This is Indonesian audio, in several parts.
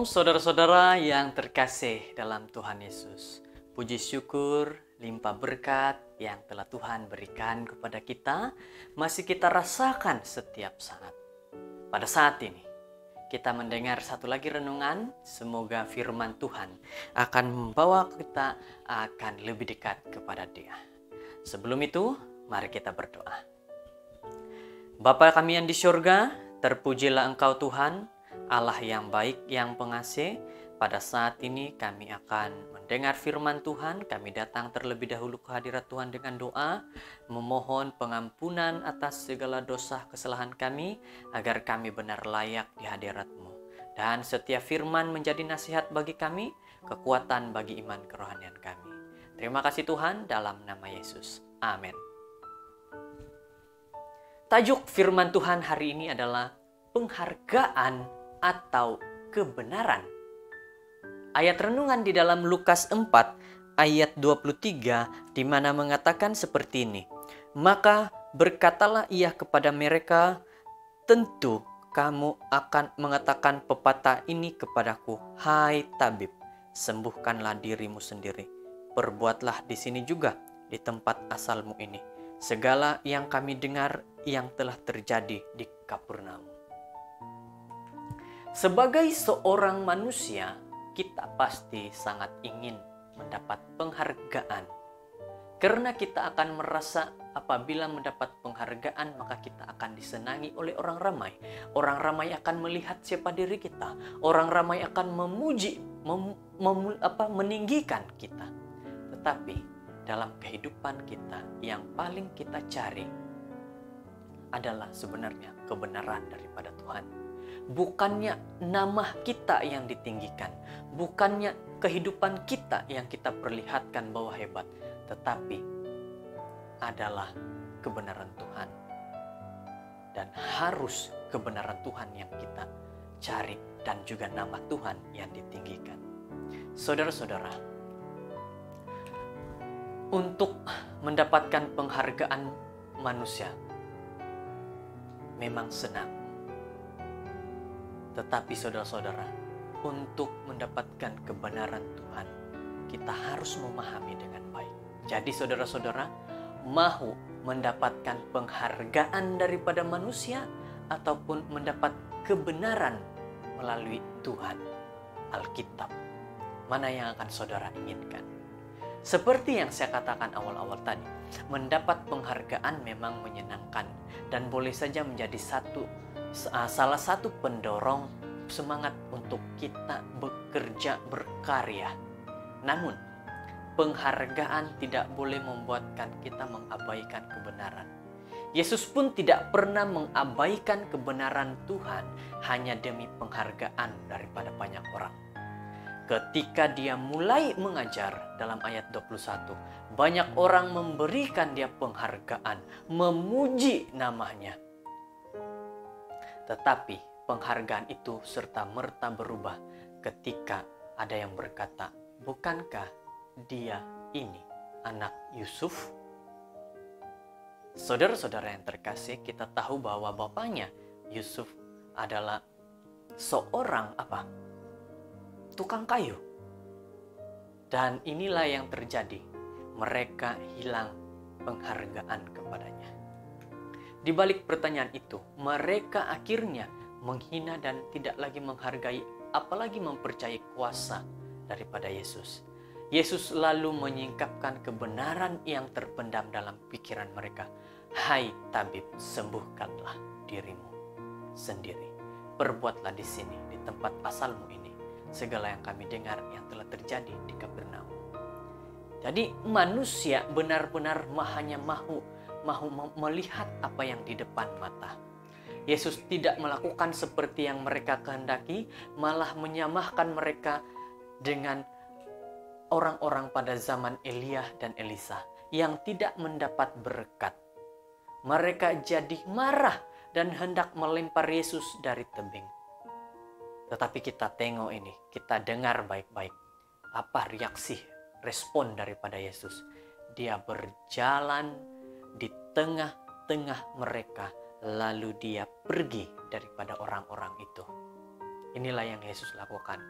Shalom saudara-saudara yang terkasih dalam Tuhan Yesus. Puji syukur, limpah berkat yang telah Tuhan berikan kepada kita, masih kita rasakan setiap saat. Pada saat ini, kita mendengar satu lagi renungan, semoga firman Tuhan akan membawa kita akan lebih dekat kepada Dia. Sebelum itu, mari kita berdoa. Bapa kami yang di surga, terpujilah Engkau Tuhan, Allah yang baik, yang pengasih. Pada saat ini kami akan mendengar firman Tuhan. Kami datang terlebih dahulu ke hadirat Tuhan dengan doa, memohon pengampunan atas segala dosa kesalahan kami, agar kami benar layak di hadirat-Mu. Dan setiap firman menjadi nasihat bagi kami, kekuatan bagi iman kerohanian kami. Terima kasih Tuhan, dalam nama Yesus. Amin. Tajuk firman Tuhan hari ini adalah penghargaan atau kebenaran. Ayat renungan di dalam Lukas 4 ayat 23 di mana mengatakan seperti ini. Maka berkatalah ia kepada mereka, tentu kamu akan mengatakan pepatah ini kepadaku, hai tabib, sembuhkanlah dirimu sendiri. Perbuatlah di sini juga, di tempat asalmu ini, segala yang kami dengar yang telah terjadi di Kapernaum. Sebagai seorang manusia, kita pasti sangat ingin mendapat penghargaan. Karena kita akan merasa apabila mendapat penghargaan, maka kita akan disenangi oleh orang ramai. Orang ramai akan melihat siapa diri kita. Orang ramai akan memuji, meninggikan kita. Tetapi dalam kehidupan kita, yang paling kita cari adalah sebenarnya kebenaran daripada Tuhan. Bukannya nama kita yang ditinggikan, bukannya kehidupan kita yang kita perlihatkan bahwa hebat, tetapi adalah kebenaran Tuhan. Dan harus kebenaran Tuhan yang kita cari dan juga nama Tuhan yang ditinggikan. Saudara-saudara, untuk mendapatkan penghargaan manusia memang senang. Tetapi saudara-saudara, untuk mendapatkan kebenaran Tuhan, kita harus memahami dengan baik. Jadi saudara-saudara, mau mendapatkan penghargaan daripada manusia ataupun mendapat kebenaran melalui Tuhan, Alkitab, mana yang akan saudara inginkan? Seperti yang saya katakan awal-awal tadi, mendapat penghargaan memang menyenangkan dan boleh saja menjadi salah satu pendorong semangat untuk kita bekerja berkarya. Namun, penghargaan tidak boleh membuatkan kita mengabaikan kebenaran. Yesus pun tidak pernah mengabaikan kebenaran Tuhan hanya demi penghargaan daripada banyak orang. Ketika dia mulai mengajar dalam ayat 21, banyak orang memberikan dia penghargaan, memuji namanya. Tetapi penghargaan itu serta-merta berubah ketika ada yang berkata, bukankah dia ini anak Yusuf? Saudara-saudara yang terkasih, kita tahu bahwa bapaknya Yusuf adalah seorang tukang kayu. Dan inilah yang terjadi. Mereka hilang penghargaan kepadanya. Di balik pertanyaan itu, mereka akhirnya menghina dan tidak lagi menghargai, apalagi mempercayai kuasa daripada Yesus. Yesus lalu menyingkapkan kebenaran yang terpendam dalam pikiran mereka. Hai tabib, sembuhkanlah dirimu sendiri. Perbuatlah di sini, di tempat asalmu ini, segala yang kami dengar yang telah terjadi di Kapernaum. Jadi manusia benar-benar hanya mahu melihat apa yang di depan mata. Yesus tidak melakukan seperti yang mereka kehendaki, malah menyamahkan mereka dengan orang-orang pada zaman Elia dan Elisa yang tidak mendapat berkat. Mereka jadi marah dan hendak melempar Yesus dari tebing. Tetapi kita tengok ini, kita dengar baik-baik apa respon daripada Yesus. Dia berjalan di tengah-tengah mereka, lalu dia pergi daripada orang-orang itu. Inilah yang Yesus lakukan.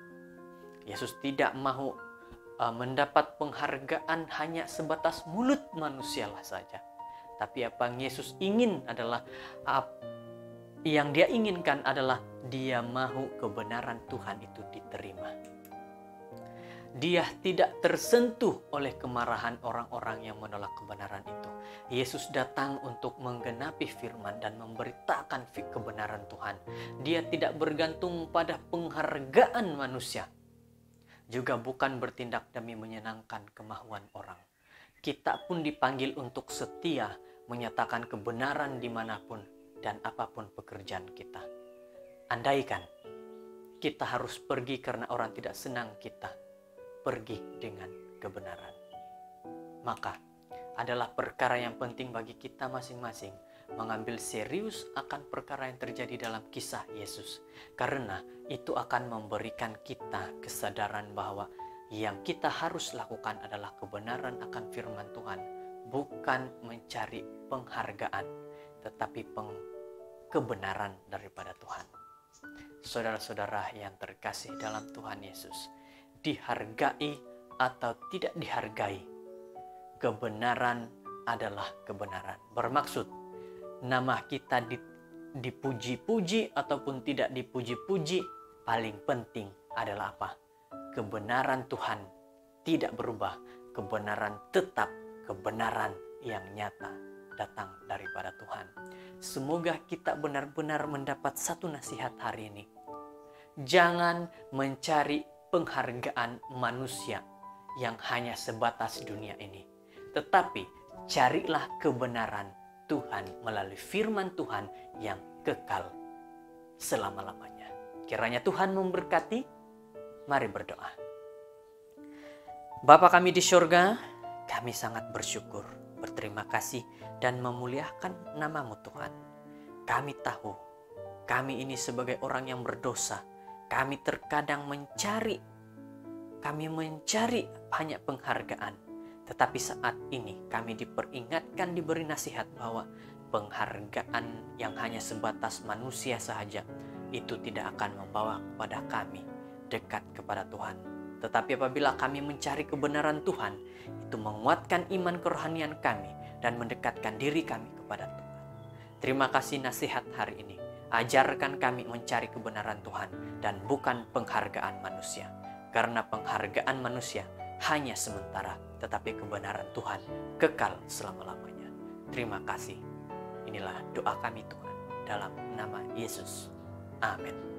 Yesus tidak mau mendapat penghargaan hanya sebatas mulut manusialah saja. Tapi apa yang Yesus ingin adalah, yang dia inginkan adalah dia mau kebenaran Tuhan itu diterima. Dia tidak tersentuh oleh kemarahan orang-orang yang menolak kebenaran itu. Yesus datang untuk menggenapi firman dan memberitakan kebenaran Tuhan. Dia tidak bergantung pada penghargaan manusia. Juga bukan bertindak demi menyenangkan kemauan orang. Kita pun dipanggil untuk setia menyatakan kebenaran dimanapun dan apapun pekerjaan kita. Andaikan kita harus pergi karena orang tidak senang kita, pergi dengan kebenaran. Maka adalah perkara yang penting bagi kita masing-masing mengambil serius akan perkara yang terjadi dalam kisah Yesus. Karena itu akan memberikan kita kesadaran bahwa yang kita harus lakukan adalah kebenaran akan firman Tuhan. Bukan mencari penghargaan, tetapi kebenaran daripada Tuhan. Saudara-saudara yang terkasih dalam Tuhan Yesus, dihargai atau tidak dihargai, kebenaran adalah kebenaran. Bermaksud nama kita dipuji-puji ataupun tidak dipuji-puji, paling penting adalah apa? Kebenaran Tuhan tidak berubah. Kebenaran tetap kebenaran yang nyata datang daripada Tuhan. Semoga kita benar-benar mendapat satu nasihat hari ini. Jangan mencari penghargaan manusia yang hanya sebatas dunia ini. Tetapi carilah kebenaran Tuhan melalui firman Tuhan yang kekal selama-lamanya. Kiranya Tuhan memberkati. Mari berdoa. Bapa kami di surga, kami sangat bersyukur, berterima kasih dan memuliakan nama-Mu Tuhan. Kami tahu, kami ini sebagai orang yang berdosa, kami terkadang mencari banyak penghargaan. Tetapi saat ini kami diperingatkan, diberi nasihat bahwa penghargaan yang hanya sebatas manusia saja itu tidak akan membawa kepada kami dekat kepada Tuhan. Tetapi apabila kami mencari kebenaran Tuhan, itu menguatkan iman kerohanian kami dan mendekatkan diri kami kepada Tuhan. Terima kasih nasihat hari ini. Ajarkan kami mencari kebenaran Tuhan dan bukan penghargaan manusia. Karena penghargaan manusia hanya sementara, tetapi kebenaran Tuhan kekal selama-lamanya. Terima kasih. Inilah doa kami Tuhan, dalam nama Yesus. Amin.